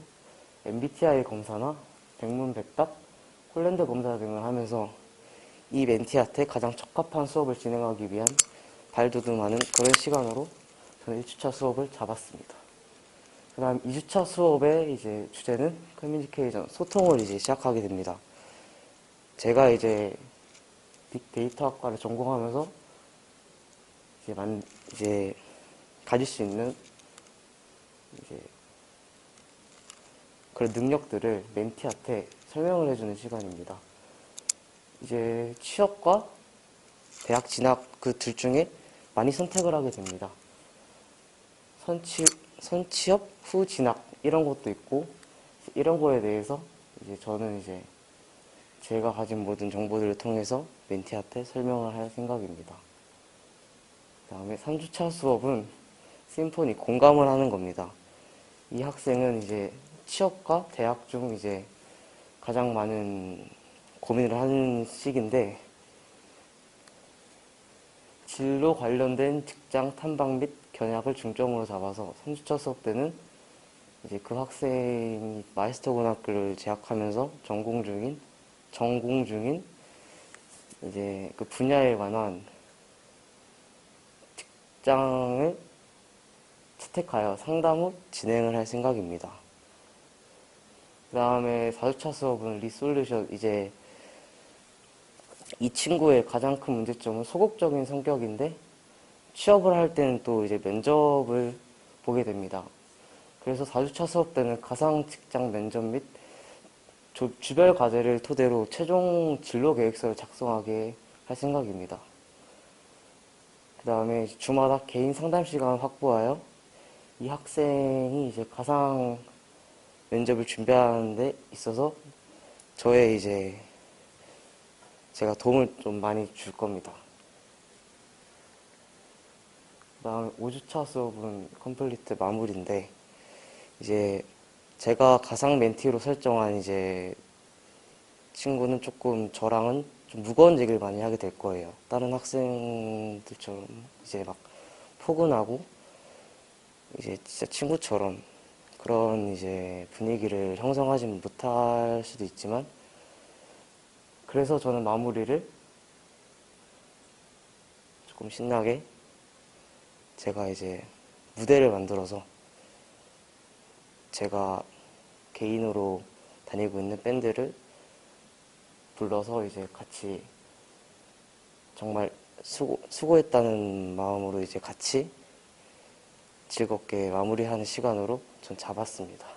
MBTI 검사나 백문백답, 홀랜드 검사 등을 하면서 이 멘티한테 가장 적합한 수업을 진행하기 위한 발돋움하는 그런 시간으로 저는 1주차 수업을 잡았습니다. 그 다음 2주차 수업의 이제 주제는 커뮤니케이션, 소통을 이제 시작하게 됩니다. 제가 이제 빅데이터 학과를 전공하면서 이제 가질 수 있는 이제 그런 능력들을 멘티한테 설명을 해주는 시간입니다. 이제 취업과 대학 진학 그 둘 중에 많이 선택을 하게 됩니다. 선취업 후 진학 이런 것도 있고 이런 거에 대해서 이제 저는 이제 제가 가진 모든 정보들을 통해서 멘티한테 설명을 할 생각입니다. 그 다음에 3주차 수업은 심포니 공감을 하는 겁니다. 이 학생은 이제 취업과 대학 중 이제 가장 많은 고민을 하는 시기인데 진로 관련된 직장 탐방 및 견학을 중점으로 잡아서 3주차 수업 때는 이제 그 학생이 마이스터 고등학교를 재학하면서 전공 중인 이제 그 분야에 관한 직장을 채택하여 상담 후 진행을 할 생각입니다. 그 다음에 4주차 수업은 리솔루션, 이제 이 친구의 가장 큰 문제점은 소극적인 성격인데 취업을 할 때는 또 이제 면접을 보게 됩니다. 그래서 4주차 수업 때는 가상 직장 면접 및 주별 과제를 토대로 최종 진로 계획서를 작성하게 할 생각입니다. 그 다음에 주마다 개인 상담 시간을 확보하여 이 학생이 이제 가상 면접을 준비하는 데 있어서 저의 이제 제가 도움을 좀 많이 줄 겁니다. 그 다음에 5주차 수업은 컴플리트 마무리인데 이제 제가 가상 멘티로 설정한 이제 친구는 조금 저랑은 좀 무거운 얘기를 많이 하게 될 거예요. 다른 학생들처럼 이제 막 포근하고 이제 진짜 친구처럼 그런 이제 분위기를 형성하지 못할 수도 있지만 그래서 저는 마무리를 조금 신나게 제가 이제 무대를 만들어서 제가 개인으로 다니고 있는 밴드를 불러서 이제 같이 정말 수고했다는 마음으로 이제 같이 즐겁게 마무리하는 시간으로 전 잡았습니다.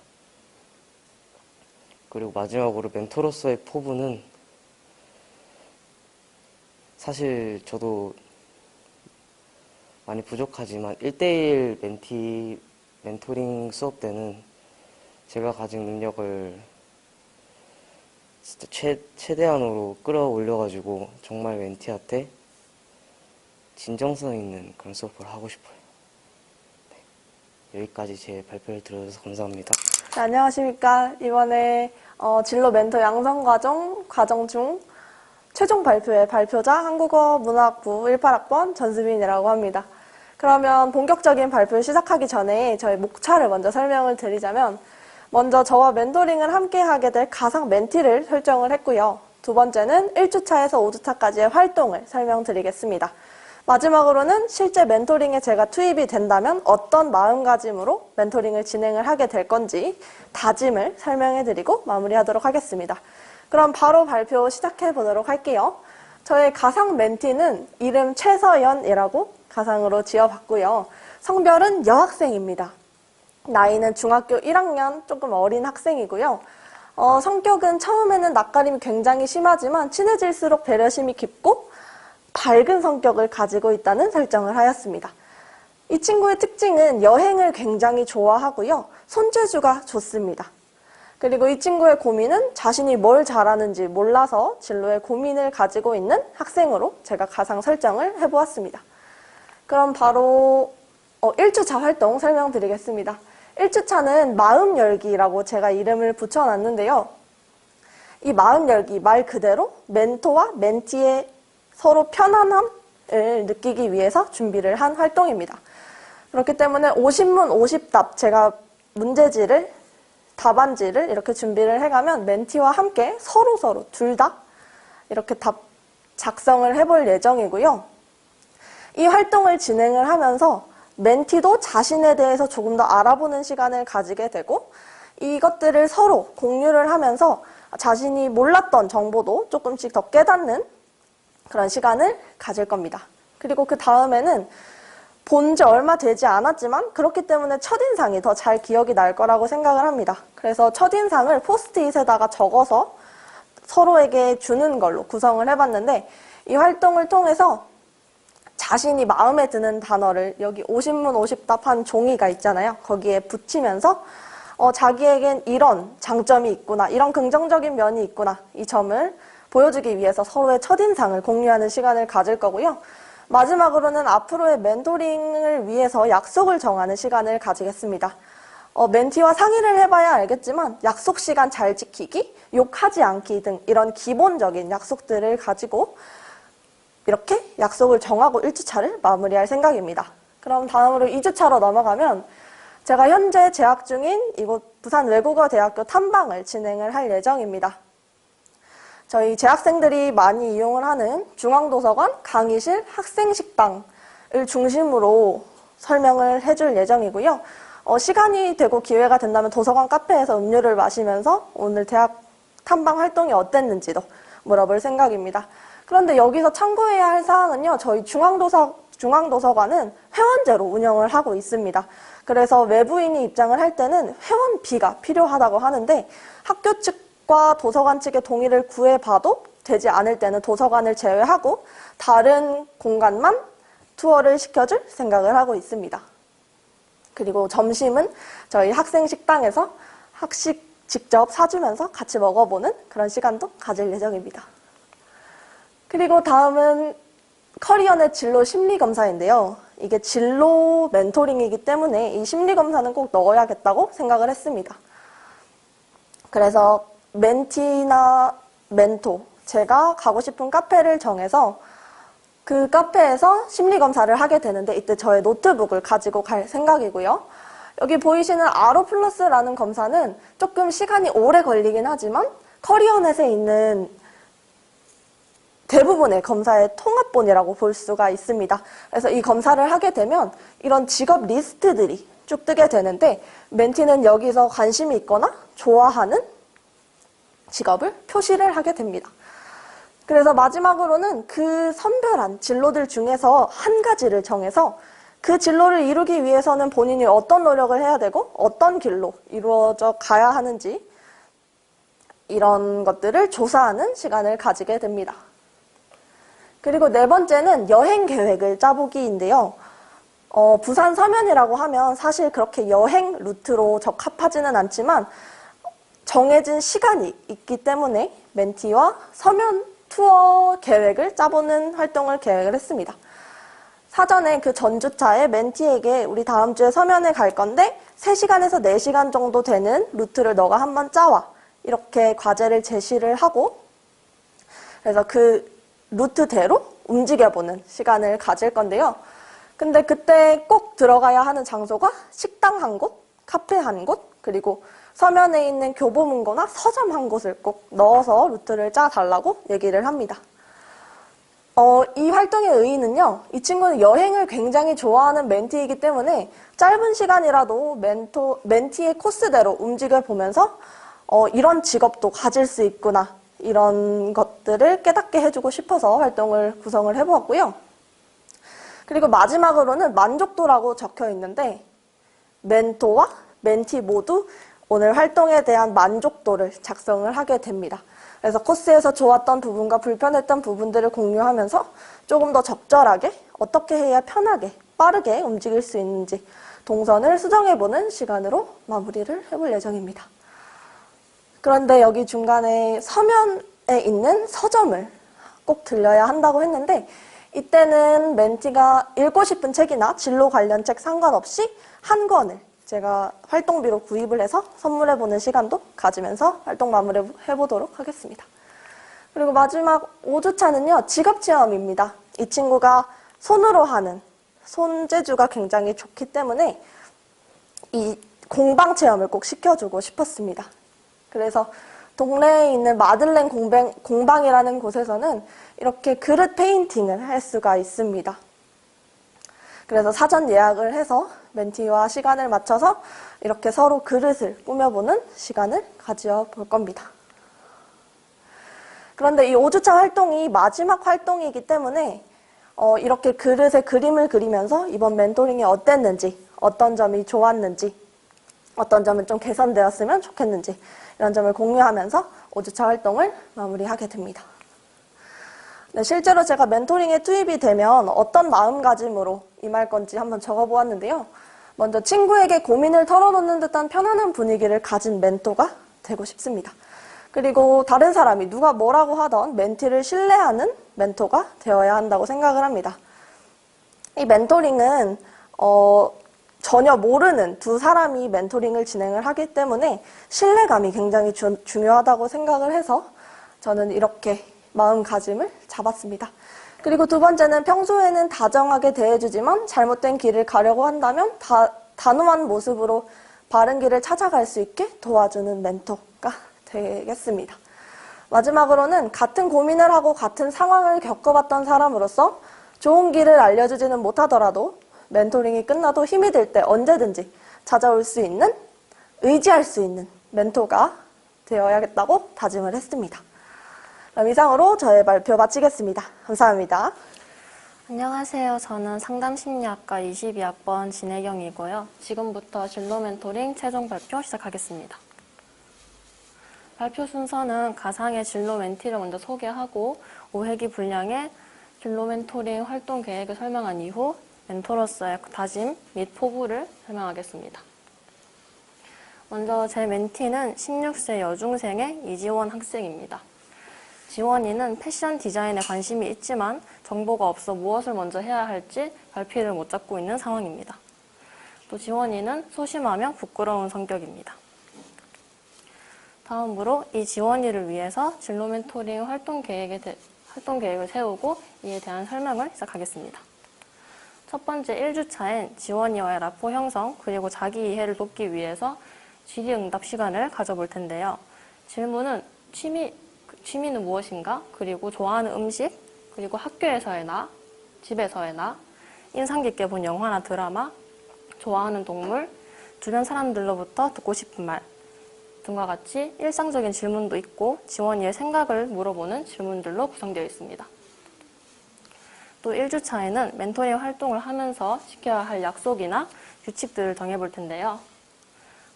그리고 마지막으로 멘토로서의 포부는 사실 저도 많이 부족하지만 1대1 멘토링 수업 때는 제가 가진 능력을 진짜 최대한으로 끌어올려가지고 정말 멘티한테 진정성 있는 그런 수업을 하고 싶어요. 네. 여기까지 제 발표를 들어주셔서 감사합니다. 네, 안녕하십니까. 이번에 진로 멘토 양성 과정 중 최종 발표의 발표자 한국어 문학부 18학번 전수빈이라고 합니다. 그러면 본격적인 발표를 시작하기 전에 저희 목차를 먼저 설명을 드리자면 먼저 저와 멘토링을 함께 하게 될 가상 멘티를 설정을 했고요. 두 번째는 1주차에서 5주차까지의 활동을 설명드리겠습니다. 마지막으로는 실제 멘토링에 제가 투입이 된다면 어떤 마음가짐으로 멘토링을 진행을 하게 될 건지 다짐을 설명해드리고 마무리하도록 하겠습니다. 그럼 바로 발표 시작해 보도록 할게요. 저의 가상 멘티는 이름 최서연이라고 가상으로 지어봤고요. 성별은 여학생입니다. 나이는 중학교 1학년 조금 어린 학생이고요. 성격은 처음에는 낯가림이 굉장히 심하지만 친해질수록 배려심이 깊고 밝은 성격을 가지고 있다는 설정을 하였습니다. 이 친구의 특징은 여행을 굉장히 좋아하고요. 손재주가 좋습니다. 그리고 이 친구의 고민은 자신이 뭘 잘하는지 몰라서 진로에 고민을 가지고 있는 학생으로 제가 가상 설정을 해보았습니다. 그럼 바로 1주차 활동 설명드리겠습니다. 1주차는 마음 열기라고 제가 이름을 붙여놨는데요. 이 마음 열기 말 그대로 멘토와 멘티의 서로 편안함을 느끼기 위해서 준비를 한 활동입니다. 그렇기 때문에 50문 50답 제가 문제지를 답안지를 이렇게 준비를 해가면 멘티와 함께 서로 둘 다 이렇게 답 작성을 해볼 예정이고요. 이 활동을 진행을 하면서 멘티도 자신에 대해서 조금 더 알아보는 시간을 가지게 되고 이것들을 서로 공유를 하면서 자신이 몰랐던 정보도 조금씩 더 깨닫는 그런 시간을 가질 겁니다. 그리고 그 다음에는 본 지 얼마 되지 않았지만 그렇기 때문에 첫인상이 더 잘 기억이 날 거라고 생각을 합니다. 그래서 첫인상을 포스트잇에다가 적어서 서로에게 주는 걸로 구성을 해봤는데 이 활동을 통해서 자신이 마음에 드는 단어를 여기 50문 50답 한 종이가 있잖아요. 거기에 붙이면서 자기에겐 이런 장점이 있구나, 이런 긍정적인 면이 있구나, 이 점을 보여주기 위해서 서로의 첫인상을 공유하는 시간을 가질 거고요. 마지막으로는 앞으로의 멘토링을 위해서 약속을 정하는 시간을 가지겠습니다. 멘티와 상의를 해봐야 알겠지만 약속 시간 잘 지키기, 욕하지 않기 등 이런 기본적인 약속들을 가지고 이렇게 약속을 정하고 1주차를 마무리할 생각입니다. 그럼 다음으로 2주차로 넘어가면 제가 현재 재학 중인 이곳 부산외국어대학교 탐방을 진행을 할 예정입니다. 저희 재학생들이 많이 이용을 하는 중앙도서관, 강의실, 학생식당을 중심으로 설명을 해줄 예정이고요. 시간이 되고 기회가 된다면 도서관 카페에서 음료를 마시면서 오늘 대학 탐방 활동이 어땠는지도 물어볼 생각입니다. 그런데 여기서 참고해야 할 사항은요. 저희 중앙도서관은 회원제로 운영을 하고 있습니다. 그래서 외부인이 입장을 할 때는 회원비가 필요하다고 하는데 학교 측과 도서관 측의 동의를 구해봐도 되지 않을 때는 도서관을 제외하고 다른 공간만 투어를 시켜줄 생각을 하고 있습니다. 그리고 점심은 저희 학생 식당에서 학식 직접 사주면서 같이 먹어보는 그런 시간도 가질 예정입니다. 그리고 다음은 커리어넷 진로 심리검사인데요. 이게 진로 멘토링이기 때문에 이 심리검사는 꼭 넣어야겠다고 생각을 했습니다. 그래서 멘티나 멘토, 제가 가고 싶은 카페를 정해서 그 카페에서 심리검사를 하게 되는데 이때 저의 노트북을 가지고 갈 생각이고요. 여기 보이시는 아로 플러스라는 검사는 조금 시간이 오래 걸리긴 하지만 커리어넷에 있는 대부분의 검사의 통합본이라고 볼 수가 있습니다. 그래서 이 검사를 하게 되면 이런 직업 리스트들이 쭉 뜨게 되는데 멘티는 여기서 관심이 있거나 좋아하는 직업을 표시를 하게 됩니다. 그래서 마지막으로는 그 선별한 진로들 중에서 한 가지를 정해서 그 진로를 이루기 위해서는 본인이 어떤 노력을 해야 되고 어떤 길로 이루어져 가야 하는지 이런 것들을 조사하는 시간을 가지게 됩니다. 그리고 네 번째는 여행 계획을 짜보기인데요. 부산 서면이라고 하면 사실 그렇게 여행 루트로 적합하지는 않지만 정해진 시간이 있기 때문에 멘티와 서면 투어 계획을 짜보는 활동을 계획을 했습니다. 사전에 그 전주차에 멘티에게 우리 다음 주에 서면에 갈 건데 3시간에서 4시간 정도 되는 루트를 너가 한번 짜와. 이렇게 과제를 제시를 하고 그래서 그 루트대로 움직여보는 시간을 가질 건데요. 근데 그때 꼭 들어가야 하는 장소가 식당 한 곳, 카페 한 곳, 그리고 서면에 있는 교보문고나 서점 한 곳을 꼭 넣어서 루트를 짜달라고 얘기를 합니다. 이 활동의 의의는요. 이 친구는 여행을 굉장히 좋아하는 멘티이기 때문에 짧은 시간이라도 멘티의 코스대로 움직여보면서 이런 직업도 가질 수 있구나. 이런 것들을 깨닫게 해주고 싶어서 활동을 구성을 해보았고요. 그리고 마지막으로는 만족도라고 적혀 있는데 멘토와 멘티 모두 오늘 활동에 대한 만족도를 작성을 하게 됩니다. 그래서 코스에서 좋았던 부분과 불편했던 부분들을 공유하면서 조금 더 적절하게 어떻게 해야 편하게 빠르게 움직일 수 있는지 동선을 수정해보는 시간으로 마무리를 해볼 예정입니다. 그런데 여기 중간에 서면에 있는 서점을 꼭 들려야 한다고 했는데 이때는 멘티가 읽고 싶은 책이나 진로 관련 책 상관없이 한 권을 제가 활동비로 구입을 해서 선물해보는 시간도 가지면서 활동 마무리해보도록 하겠습니다. 그리고 마지막 5주차는요, 직업체험입니다. 이 친구가 손으로 하는 손재주가 굉장히 좋기 때문에 이 공방체험을 꼭 시켜주고 싶었습니다. 그래서 동네에 있는 마들렌 공방이라는 곳에서는 이렇게 그릇 페인팅을 할 수가 있습니다. 그래서 사전 예약을 해서 멘티와 시간을 맞춰서 이렇게 서로 그릇을 꾸며보는 시간을 가져볼 겁니다. 그런데 이 5주차 활동이 마지막 활동이기 때문에 이렇게 그릇에 그림을 그리면서 이번 멘토링이 어땠는지, 어떤 점이 좋았는지, 어떤 점은 좀 개선되었으면 좋겠는지 이런 점을 공유하면서 5주차 활동을 마무리하게 됩니다. 네, 실제로 제가 멘토링에 투입이 되면 어떤 마음가짐으로 임할 건지 한번 적어보았는데요. 먼저 친구에게 고민을 털어놓는 듯한 편안한 분위기를 가진 멘토가 되고 싶습니다. 그리고 다른 사람이 누가 뭐라고 하던 멘티를 신뢰하는 멘토가 되어야 한다고 생각을 합니다. 이 멘토링은 전혀 모르는 두 사람이 멘토링을 진행을 하기 때문에 신뢰감이 굉장히 중요하다고 생각을 해서 저는 이렇게 마음가짐을 잡았습니다. 그리고 두 번째는 평소에는 다정하게 대해주지만 잘못된 길을 가려고 한다면 단호한 모습으로 바른 길을 찾아갈 수 있게 도와주는 멘토가 되겠습니다. 마지막으로는 같은 고민을 하고 같은 상황을 겪어봤던 사람으로서 좋은 길을 알려주지는 못하더라도 멘토링이 끝나도 힘이 들 때 언제든지 찾아올 수 있는, 의지할 수 있는 멘토가 되어야겠다고 다짐을 했습니다. 그럼 이상으로 저의 발표 마치겠습니다. 감사합니다. 안녕하세요. 저는 상담심리학과 22학번 진혜경이고요. 지금부터 진로 멘토링 최종 발표 시작하겠습니다. 발표 순서는 가상의 진로 멘티를 먼저 소개하고 5회기 분량의 진로 멘토링 활동 계획을 설명한 이후 멘토로서의 다짐 및 포부를 설명하겠습니다. 먼저 제 멘티는 16세 여중생의 이지원 학생입니다. 지원이는 패션 디자인에 관심이 있지만 정보가 없어 무엇을 먼저 해야 할지 갈피를 못 잡고 있는 상황입니다. 또 지원이는 소심하며 부끄러운 성격입니다. 다음으로 이 지원이를 위해서 진로 멘토링 활동 계획을 세우고 이에 대한 설명을 시작하겠습니다. 첫 번째 1주차엔 지원이와의 라포 형성 그리고 자기 이해를 돕기 위해서 질의응답 시간을 가져볼 텐데요. 질문은 취미는 무엇인가? 그리고 좋아하는 음식, 그리고 학교에서의 나, 집에서의 나, 인상 깊게 본 영화나 드라마, 좋아하는 동물, 주변 사람들로부터 듣고 싶은 말 등과 같이 일상적인 질문도 있고 지원이의 생각을 물어보는 질문들로 구성되어 있습니다. 또 1주차에는 멘토링 활동을 하면서 지켜야 할 약속이나 규칙들을 정해볼 텐데요.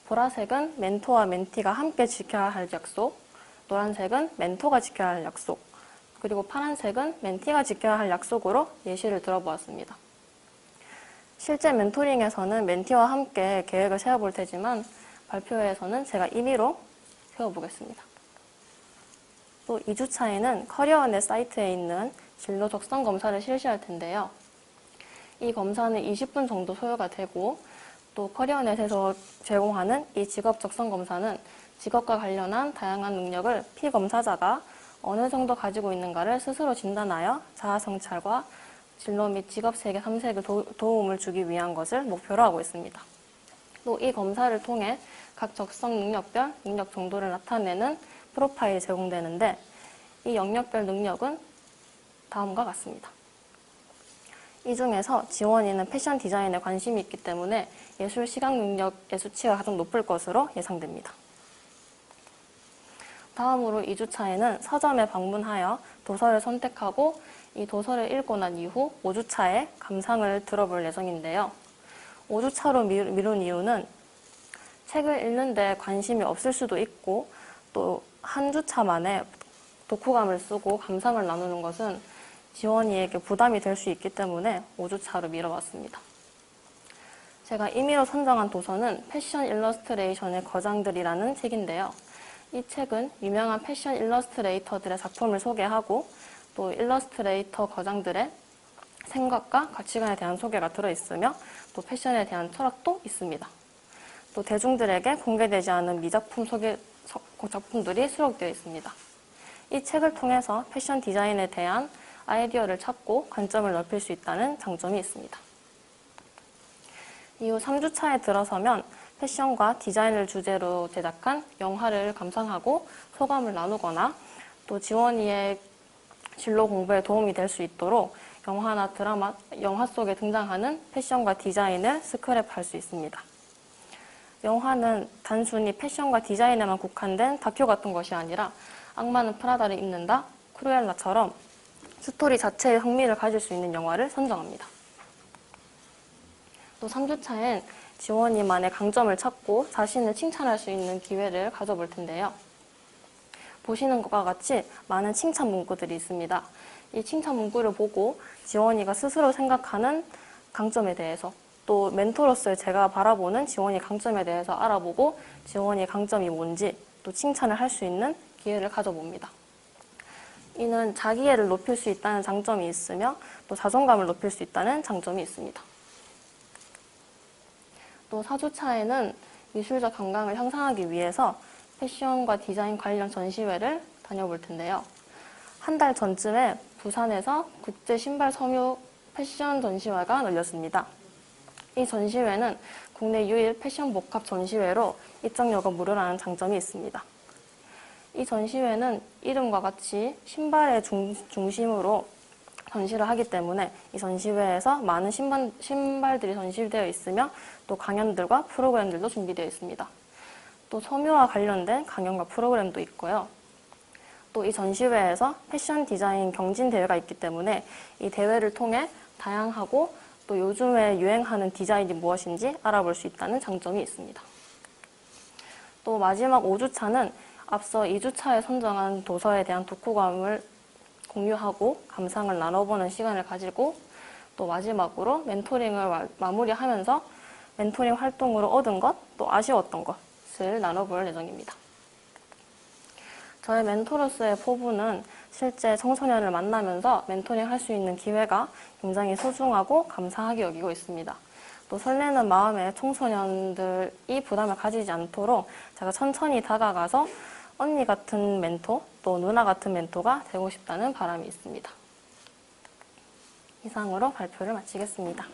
보라색은 멘토와 멘티가 함께 지켜야 할 약속, 노란색은 멘토가 지켜야 할 약속, 그리고 파란색은 멘티가 지켜야 할 약속으로 예시를 들어보았습니다. 실제 멘토링에서는 멘티와 함께 계획을 세워볼 테지만 발표회에서는 제가 임의로 세워보겠습니다. 또 2주차에는 커리어넷 사이트에 있는 진로 적성 검사를 실시할 텐데요. 이 검사는 20분 정도 소요가 되고 또 커리어넷에서 제공하는 이 직업 적성 검사는 직업과 관련한 다양한 능력을 피검사자가 어느 정도 가지고 있는가를 스스로 진단하여 자아 성찰과 진로 및 직업 세계 3색을 도움을 주기 위한 것을 목표로 하고 있습니다. 또 이 검사를 통해 각 적성 능력별 능력 정도를 나타내는 프로파일이 제공되는데 이 영역별 능력은 다음과 같습니다. 이 중에서 지원이는 패션 디자인에 관심이 있기 때문에 예술 시각 능력의 수치가 가장 높을 것으로 예상됩니다. 다음으로 2주차에는 서점에 방문하여 도서를 선택하고 이 도서를 읽고 난 이후 5주차에 감상을 들어볼 예정인데요. 5주차로 미룬 이유는 책을 읽는데 관심이 없을 수도 있고 또 한 주차 만에 독후감을 쓰고 감상을 나누는 것은 지원이에게 부담이 될 수 있기 때문에 5주차로 미뤄봤습니다. 제가 임의로 선정한 도서는 패션 일러스트레이션의 거장들이라는 책인데요. 이 책은 유명한 패션 일러스트레이터들의 작품을 소개하고 또 일러스트레이터 거장들의 생각과 가치관에 대한 소개가 들어있으며 또 패션에 대한 철학도 있습니다. 또 대중들에게 공개되지 않은 미작품 소개 작품들이 수록되어 있습니다. 이 책을 통해서 패션 디자인에 대한 아이디어를 찾고 관점을 넓힐 수 있다는 장점이 있습니다. 이후 3주차에 들어서면 패션과 디자인을 주제로 제작한 영화를 감상하고 소감을 나누거나 또 지원이의 진로 공부에 도움이 될 수 있도록 영화나 드라마, 영화 속에 등장하는 패션과 디자인을 스크랩할 수 있습니다. 영화는 단순히 패션과 디자인에만 국한된 다큐 같은 것이 아니라 악마는 프라다를 입는다, 크루엘라처럼 스토리 자체에 흥미를 가질 수 있는 영화를 선정합니다. 또 3주차엔 지원이만의 강점을 찾고 자신을 칭찬할 수 있는 기회를 가져볼 텐데요. 보시는 것과 같이 많은 칭찬 문구들이 있습니다. 이 칭찬 문구를 보고 지원이가 스스로 생각하는 강점에 대해서 또 멘토로서 제가 바라보는 지원이 강점에 대해서 알아보고 지원이 강점이 뭔지 또 칭찬을 할 수 있는 기회를 가져봅니다. 이는 자기애를 높일 수 있다는 장점이 있으며 또 자존감을 높일 수 있다는 장점이 있습니다. 또 4주차에는 미술적 감각을 향상하기 위해서 패션과 디자인 관련 전시회를 다녀볼 텐데요. 한 달 전쯤에 부산에서 국제 신발 섬유 패션 전시회가 열렸습니다. 이 전시회는 국내 유일 패션 복합 전시회로 입장료가 무료라는 장점이 있습니다. 이 전시회는 이름과 같이 신발의 중심으로 전시를 하기 때문에 이 전시회에서 많은 신발들이 전시되어 있으며 또 강연들과 프로그램들도 준비되어 있습니다. 또 섬유와 관련된 강연과 프로그램도 있고요. 또 이 전시회에서 패션 디자인 경진 대회가 있기 때문에 이 대회를 통해 다양하고 또 요즘에 유행하는 디자인이 무엇인지 알아볼 수 있다는 장점이 있습니다. 또 마지막 5주차는 앞서 2주차에 선정한 도서에 대한 독후감을 공유하고 감상을 나눠보는 시간을 가지고 또 마지막으로 멘토링을 마무리하면서 멘토링 활동으로 얻은 것, 또 아쉬웠던 것을 나눠볼 예정입니다. 저의 멘토로서의 포부는 실제 청소년을 만나면서 멘토링 할 수 있는 기회가 굉장히 소중하고 감사하게 여기고 있습니다. 또 설레는 마음에 청소년들이 부담을 가지지 않도록 제가 천천히 다가가서 언니 같은 멘토, 또 누나 같은 멘토가 되고 싶다는 바람이 있습니다. 이상으로 발표를 마치겠습니다.